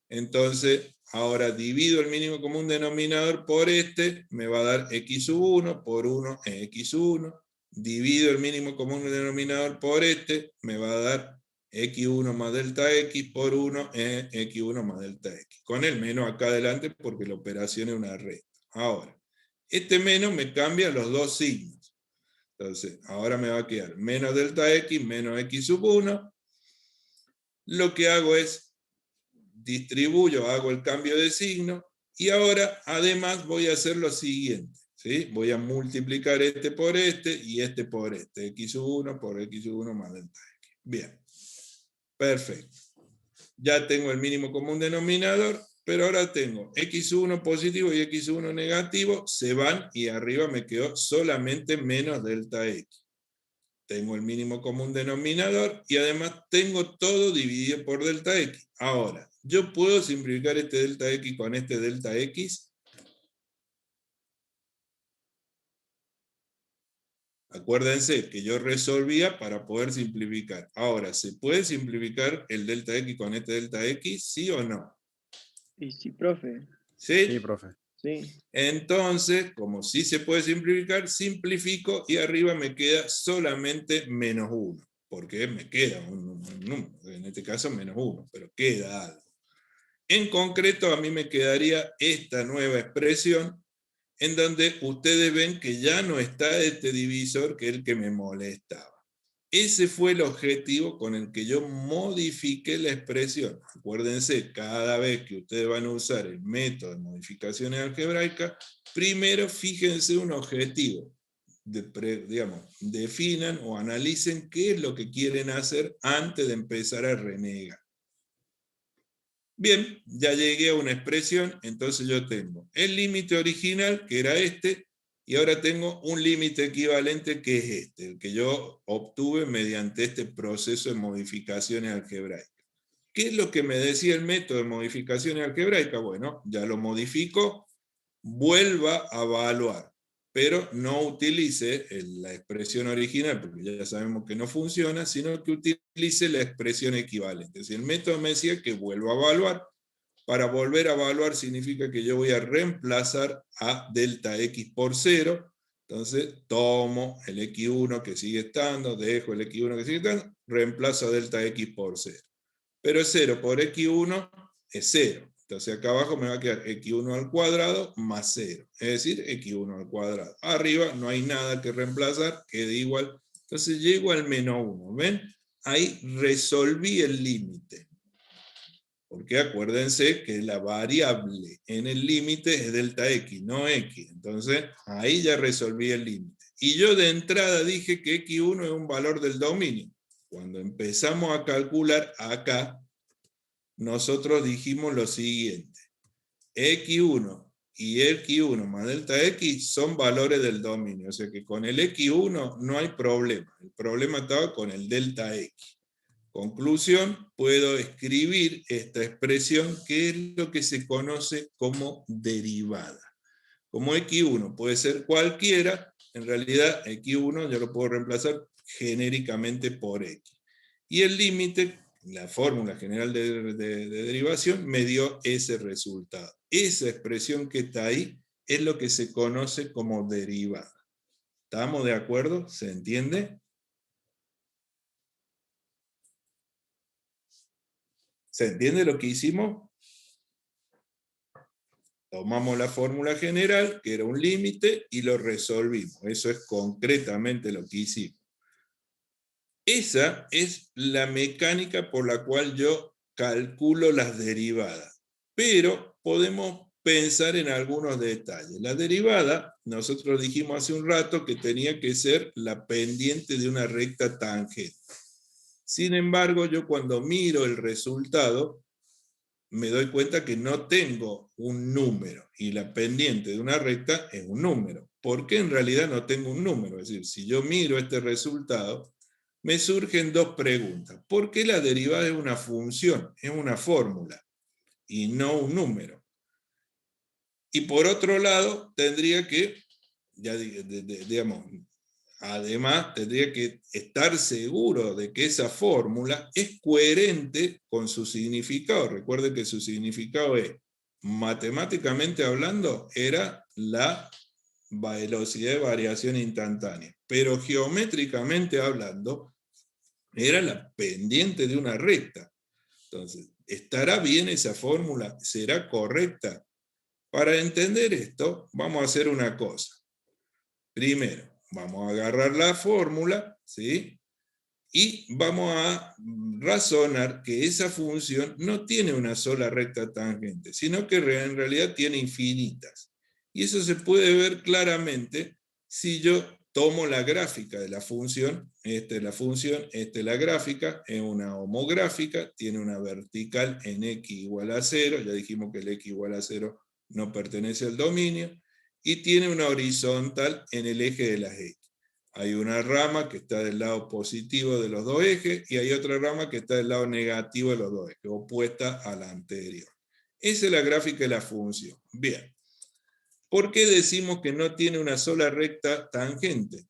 Entonces, ahora divido el mínimo común denominador por este, me va a dar x sub 1 por 1 es x sub 1. Divido el mínimo común denominador por este, me va a dar x1 más delta x por 1 es x1 más delta x. Con el menos acá adelante porque la operación es una resta. Ahora, este menos me cambia los dos signos. Entonces, ahora me va a quedar menos delta x menos x sub 1. Lo que hago es, distribuyo, hago el cambio de signo, y ahora además voy a hacer lo siguiente. ¿Sí? Voy a multiplicar este por este y este por este. X sub 1 por x sub 1 más delta x. Bien. Perfecto. Ya tengo el mínimo común denominador, pero ahora tengo x sub 1 positivo y x sub 1 negativo, se van y arriba me quedó solamente menos delta x. Tengo el mínimo común denominador y además tengo todo dividido por delta x. Ahora, yo puedo simplificar este delta x con este delta x. Acuérdense que yo resolvía para poder simplificar. Ahora, ¿se puede simplificar el delta x con este delta x? ¿Sí o no? Y sí, profe. ¿Sí? Sí, profe. Sí. Entonces, como sí se puede simplificar, simplifico y arriba me queda solamente menos 1. Porque me queda un número, en este caso menos 1, pero queda algo. En concreto, a mí me quedaría esta nueva expresión, en donde ustedes ven que ya no está este divisor que es el que me molestaba. Ese fue el objetivo con el que yo modifiqué la expresión. Acuérdense, cada vez que ustedes van a usar el método de modificaciones algebraicas, primero fíjense un objetivo. Digamos, definan o analicen qué es lo que quieren hacer antes de empezar a renegar. Bien, ya llegué a una expresión, entonces yo tengo el límite original, que era este, y ahora tengo un límite equivalente que es este, el que yo obtuve mediante este proceso de modificaciones algebraicas. ¿Qué es lo que me decía el método de modificaciones algebraicas? Bueno, ya lo modifico, vuelva a evaluar, pero no utilice la expresión original, porque ya sabemos que no funciona, sino que utilice la expresión equivalente. Si el método me decía que vuelva a evaluar, para volver a evaluar significa que yo voy a reemplazar a delta x por 0, entonces tomo el x1 que sigue estando, dejo el x1 que sigue estando, reemplazo a delta x por 0. Pero 0 por x1 es 0. Entonces acá abajo me va a quedar x1 al cuadrado más 0. Es decir, x1 al cuadrado. Arriba no hay nada que reemplazar, queda igual. Entonces llego al menos 1. ¿Ven? Ahí resolví el límite. Porque acuérdense que la variable en el límite es delta x, no x. Entonces ahí ya resolví el límite. Y yo de entrada dije que x1 es un valor del dominio. Cuando empezamos a calcular acá, nosotros dijimos lo siguiente. X1 y X1 más delta X son valores del dominio. O sea que con el X1 no hay problema. El problema estaba con el delta X. Conclusión, puedo escribir esta expresión que es lo que se conoce como derivada. Como X1 puede ser cualquiera, en realidad X1 yo lo puedo reemplazar genéricamente por X. Y el límite, la fórmula general de derivación, me dio ese resultado. Esa expresión que está ahí es lo que se conoce como derivada. ¿Estamos de acuerdo? ¿Se entiende? ¿Se entiende lo que hicimos? Tomamos la fórmula general, que era un límite, y lo resolvimos. Eso es concretamente lo que hicimos. Esa es la mecánica por la cual yo calculo las derivadas. Pero podemos pensar en algunos detalles. La derivada, nosotros dijimos hace un rato que tenía que ser la pendiente de una recta tangente. Sin embargo, yo cuando miro el resultado, me doy cuenta que no tengo un número, y la pendiente de una recta es un número. ¿Por qué en realidad no tengo un número? Es decir, si yo miro este resultado, me surgen dos preguntas. ¿Por qué la derivada es una función, es una fórmula, y no un número? Y por otro lado, tendría que, ya digamos, además tendría que estar seguro de que esa fórmula es coherente con su significado. Recuerden que su significado es, matemáticamente hablando, era la velocidad de variación instantánea, pero geométricamente hablando, era la pendiente de una recta. Entonces, ¿estará bien esa fórmula? ¿Será correcta? Para entender esto, vamos a hacer una cosa. Primero, vamos a agarrar la fórmula, ¿sí? Y vamos a razonar que esa función no tiene una sola recta tangente, sino que en realidad tiene infinitas. Y eso se puede ver claramente si yo tomo la gráfica de la función. Esta es la función, esta es la gráfica, es una homográfica, tiene una vertical en x igual a 0, ya dijimos que el x igual a 0 no pertenece al dominio, y tiene una horizontal en el eje de las x. Hay una rama que está del lado positivo de los dos ejes y hay otra rama que está del lado negativo de los dos ejes, opuesta a la anterior. Esa es la gráfica de la función. Bien. ¿Por qué decimos que no tiene una sola recta tangente?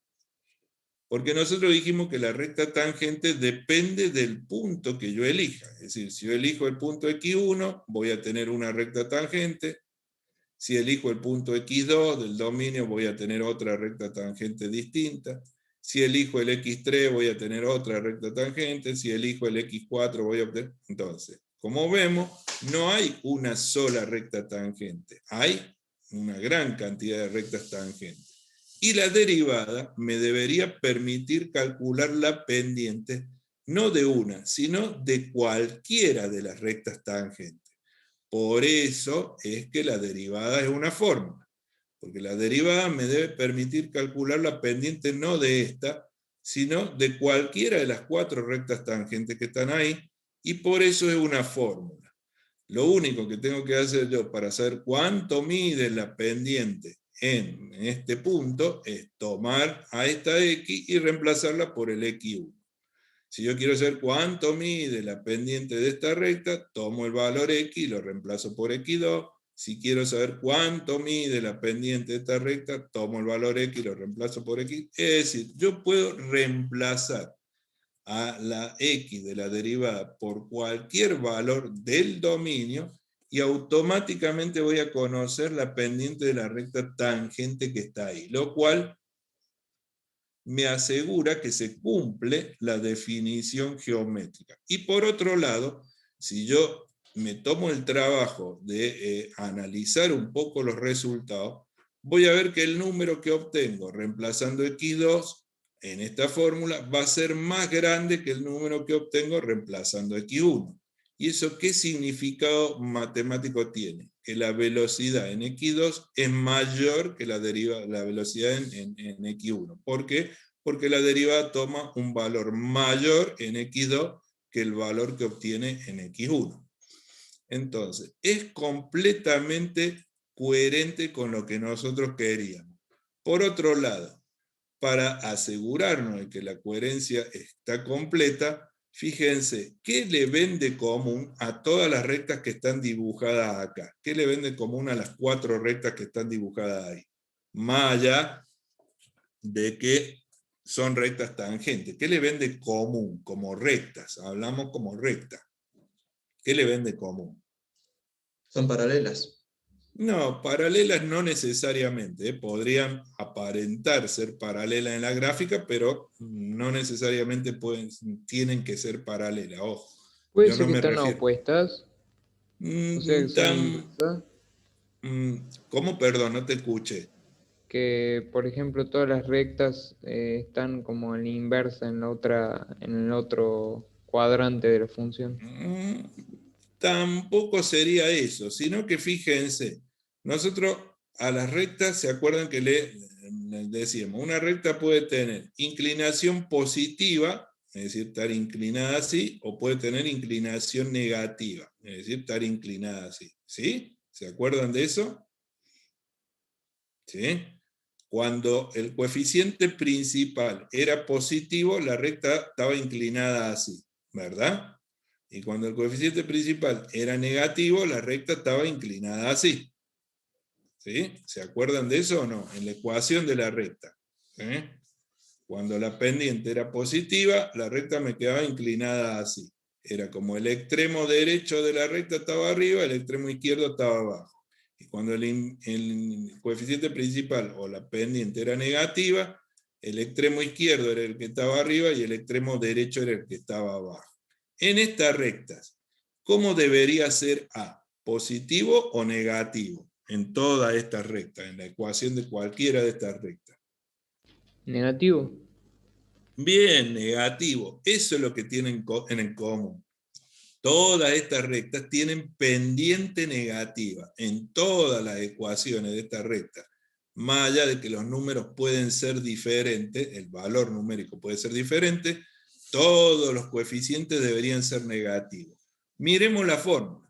Porque nosotros dijimos que la recta tangente depende del punto que yo elija. Es decir, si yo elijo el punto x1, voy a tener una recta tangente. Si elijo el punto x2 del dominio, voy a tener otra recta tangente distinta. Si elijo el x3, voy a tener otra recta tangente. Si elijo el x4, voy a obtener... Entonces, como vemos, no hay una sola recta tangente. Hay una gran cantidad de rectas tangentes. Y la derivada me debería permitir calcular la pendiente, no de una, sino de cualquiera de las rectas tangentes. Por eso es que la derivada es una fórmula, porque la derivada me debe permitir calcular la pendiente no de esta, sino de cualquiera de las 4 rectas tangentes que están ahí, y por eso es una fórmula. Lo único que tengo que hacer yo para saber cuánto mide la pendiente en este punto es tomar a esta x y reemplazarla por el x1. Si yo quiero saber cuánto mide la pendiente de esta recta, tomo el valor x y lo reemplazo por x2. Si quiero saber cuánto mide la pendiente de esta recta, tomo el valor x y lo reemplazo por x. Es decir, yo puedo reemplazar a la x de la derivada por cualquier valor del dominio y automáticamente voy a conocer la pendiente de la recta tangente que está ahí, lo cual me asegura que se cumple la definición geométrica. Y por otro lado, si yo me tomo el trabajo de analizar un poco los resultados, voy a ver que el número que obtengo reemplazando x2 en esta fórmula va a ser más grande que el número que obtengo reemplazando x1. ¿Y eso qué significado matemático tiene? Que la velocidad en x2 es mayor que la velocidad en x1. ¿Por qué? Porque la derivada toma un valor mayor en x2 que el valor que obtiene en x1. Entonces, es completamente coherente con lo que nosotros queríamos. Por otro lado, para asegurarnos de que la coherencia está completa, fíjense, ¿qué le ven de común a todas las rectas que están dibujadas acá? ¿Qué le ven de común a las 4 rectas que están dibujadas ahí? Más allá de que son rectas tangentes. ¿Qué le ven de común? Como rectas. Hablamos como rectas. ¿Qué le ven de común? Son paralelas. No, paralelas no necesariamente. Podrían aparentar ser paralelas en la gráfica, pero no necesariamente tienen que ser paralelas. Ojo, Puede yo ser no que me están refiero. opuestas, o sea que son Tan, inversas. ¿Cómo? Perdón, no te escuché. que, por ejemplo, todas las rectas están como en la inversa en el otro cuadrante de la función. Tampoco sería eso, sino que fíjense, nosotros a las rectas, ¿se acuerdan que le decíamos? Una recta puede tener inclinación positiva, es decir, estar inclinada así, o puede tener inclinación negativa, es decir, estar inclinada así. ¿Sí? ¿Se acuerdan de eso? ¿Sí? Cuando el coeficiente principal era positivo, la recta estaba inclinada así, ¿verdad? Y cuando el coeficiente principal era negativo, la recta estaba inclinada así. ¿Sí? ¿Se acuerdan de eso o no? En la ecuación de la recta. ¿Sí? Cuando la pendiente era positiva, la recta me quedaba inclinada así. Era como el extremo derecho de la recta estaba arriba, el extremo izquierdo estaba abajo. Y cuando el coeficiente principal o la pendiente era negativa, el extremo izquierdo era el que estaba arriba y el extremo derecho era el que estaba abajo. En estas rectas, ¿cómo debería ser A? ¿Positivo o negativo? En todas estas rectas, en la ecuación de cualquiera de estas rectas. Negativo. Bien, negativo. Eso es lo que tienen en común. Todas estas rectas tienen pendiente negativa en todas las ecuaciones de esta recta. Más allá de que los números pueden ser diferentes, el valor numérico puede ser diferente, todos los coeficientes deberían ser negativos. Miremos la fórmula.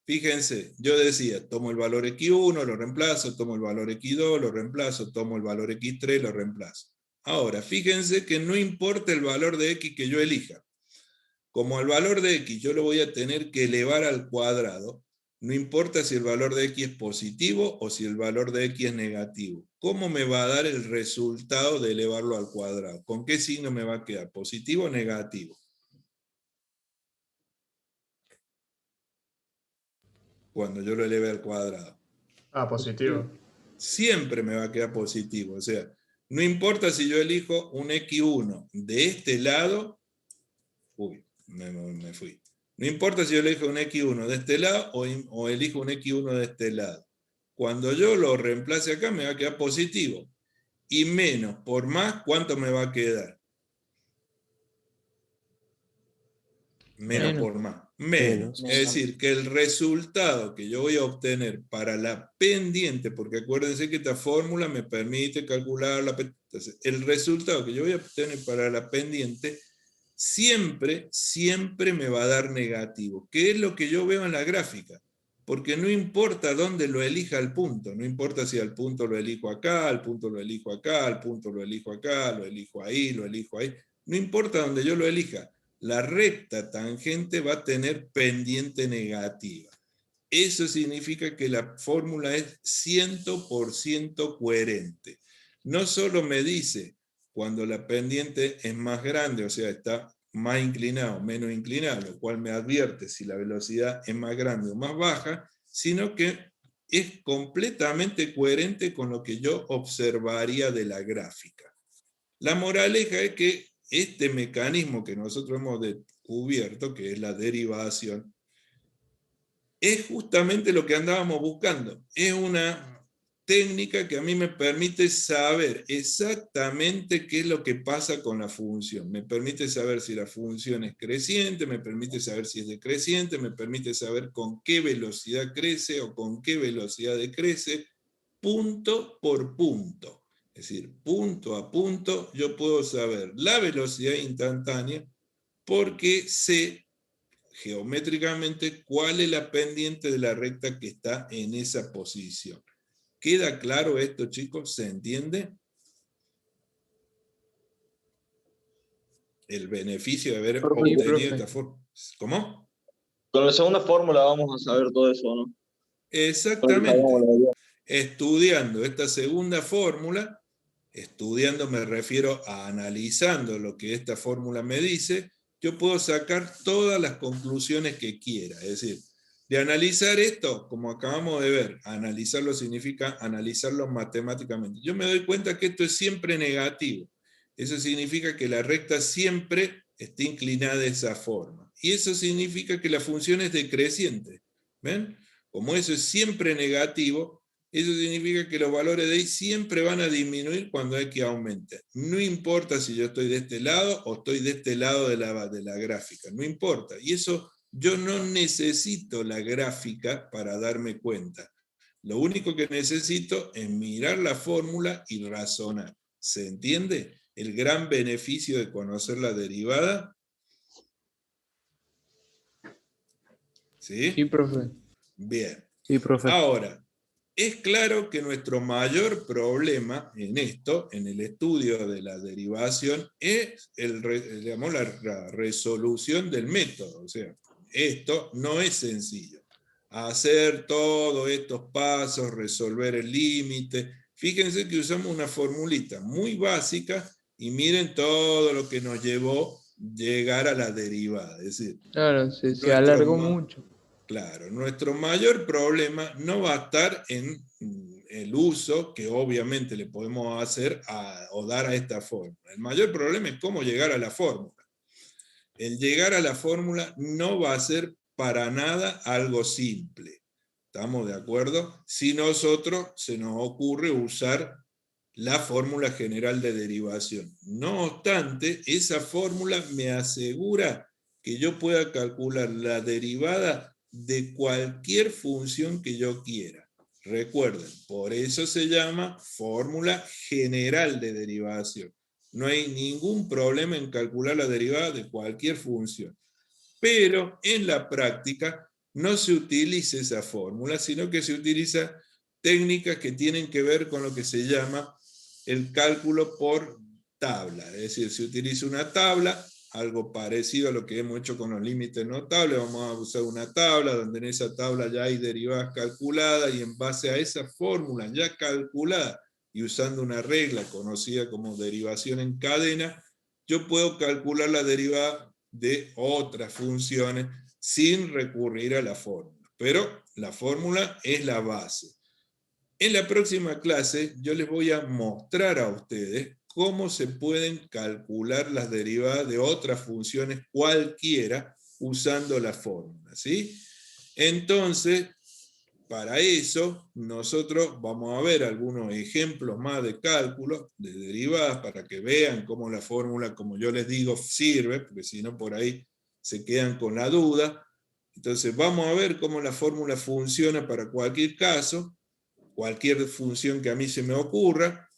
Fíjense, yo decía, tomo el valor x1, lo reemplazo, tomo el valor x2, lo reemplazo, tomo el valor x3, lo reemplazo. Ahora, fíjense que no importa el valor de x que yo elija. Como el valor de x yo lo voy a tener que elevar al cuadrado, no importa si el valor de x es positivo o si el valor de x es negativo. ¿Cómo me va a dar el resultado de elevarlo al cuadrado? ¿Con qué signo me va a quedar? ¿Positivo o negativo? Cuando yo lo eleve al cuadrado. Positivo. Siempre me va a quedar positivo. O sea, no importa si yo elijo un x1 de este lado. Uy, me fui. No importa si yo elijo un x1 de este lado o elijo un x1 de este lado. Cuando yo lo reemplace acá me va a quedar positivo. Y menos por más, ¿cuánto me va a quedar? Menos por más. Menos. Es decir, que el resultado que yo voy a obtener para la pendiente, porque acuérdense que esta fórmula me permite calcular la pendiente. Entonces, el resultado que yo voy a obtener para la pendiente siempre me va a dar negativo, que es lo que yo veo en la gráfica, porque no importa dónde lo elija el punto, no importa si al punto lo elijo acá, al punto lo elijo acá, al punto lo elijo acá, lo elijo ahí, no importa dónde yo lo elija, la recta tangente va a tener pendiente negativa. Eso significa que la fórmula es 100% coherente. No solo me dice cuando la pendiente es más grande, o sea, está más inclinado o menos inclinado, lo cual me advierte si la velocidad es más grande o más baja, sino que es completamente coherente con lo que yo observaría de la gráfica. La moraleja es que este mecanismo que nosotros hemos descubierto, que es la derivación, es justamente lo que andábamos buscando. Es una técnica que a mí me permite saber exactamente qué es lo que pasa con la función. Me permite saber si la función es creciente, me permite saber si es decreciente, me permite saber con qué velocidad crece o con qué velocidad decrece, punto por punto. Es decir, punto a punto yo puedo saber la velocidad instantánea porque sé geométricamente cuál es la pendiente de la recta que está en esa posición. ¿Queda claro esto, chicos? ¿Se entiende? El beneficio de haber obtenido esta fórmula. ¿Cómo? Con la segunda fórmula vamos a saber todo eso, ¿no? Exactamente. Estudiando esta segunda fórmula, estudiando me refiero a analizando lo que esta fórmula me dice, yo puedo sacar todas las conclusiones que quiera. Es decir, de analizar esto, como acabamos de ver, analizarlo significa analizarlo matemáticamente. Yo me doy cuenta que esto es siempre negativo. Eso significa que la recta siempre está inclinada de esa forma. Y eso significa que la función es decreciente. ¿Ven? Como eso es siempre negativo, eso significa que los valores de y siempre van a disminuir cuando x aumenta. No importa si yo estoy de este lado o estoy de este lado de la gráfica, no importa. Y eso yo no necesito la gráfica para darme cuenta. Lo único que necesito es mirar la fórmula y razonar. ¿Se entiende? El gran beneficio de conocer la derivada. ¿Sí? Sí, profe. Bien. Sí, profe. Ahora, es claro que nuestro mayor problema en esto, en el estudio de la derivación, es la resolución del método. O sea, esto no es sencillo. Hacer todos estos pasos, resolver el límite. Fíjense que usamos una formulita muy básica y miren todo lo que nos llevó llegar a la derivada. Es decir, Claro, se alargó mucho. Claro, nuestro mayor problema no va a estar en el uso que obviamente le podemos hacer o dar a esta fórmula. El mayor problema es cómo llegar a la fórmula. El llegar a la fórmula no va a ser para nada algo simple. ¿Estamos de acuerdo? Si nosotros se nos ocurre usar la fórmula general de derivación. No obstante, esa fórmula me asegura que yo pueda calcular la derivada de cualquier función que yo quiera. Recuerden, por eso se llama fórmula general de derivación. No hay ningún problema en calcular la derivada de cualquier función. Pero en la práctica no se utiliza esa fórmula, sino que se utiliza técnicas que tienen que ver con lo que se llama el cálculo por tabla. Es decir, se utiliza una tabla, algo parecido a lo que hemos hecho con los límites notables. Vamos a usar una tabla donde en esa tabla ya hay derivadas calculadas y en base a esa fórmula ya calculada y usando una regla conocida como derivación en cadena, yo puedo calcular la derivada de otras funciones sin recurrir a la fórmula. Pero la fórmula es la base. En la próxima clase yo les voy a mostrar a ustedes cómo se pueden calcular las derivadas de otras funciones cualquiera usando la fórmula, ¿sí? Entonces, para eso, nosotros vamos a ver algunos ejemplos más de cálculo de derivadas para que vean cómo la fórmula, como yo les digo, sirve, porque si no por ahí se quedan con la duda. Entonces vamos a ver cómo la fórmula funciona para cualquier caso, cualquier función que a mí se me ocurra,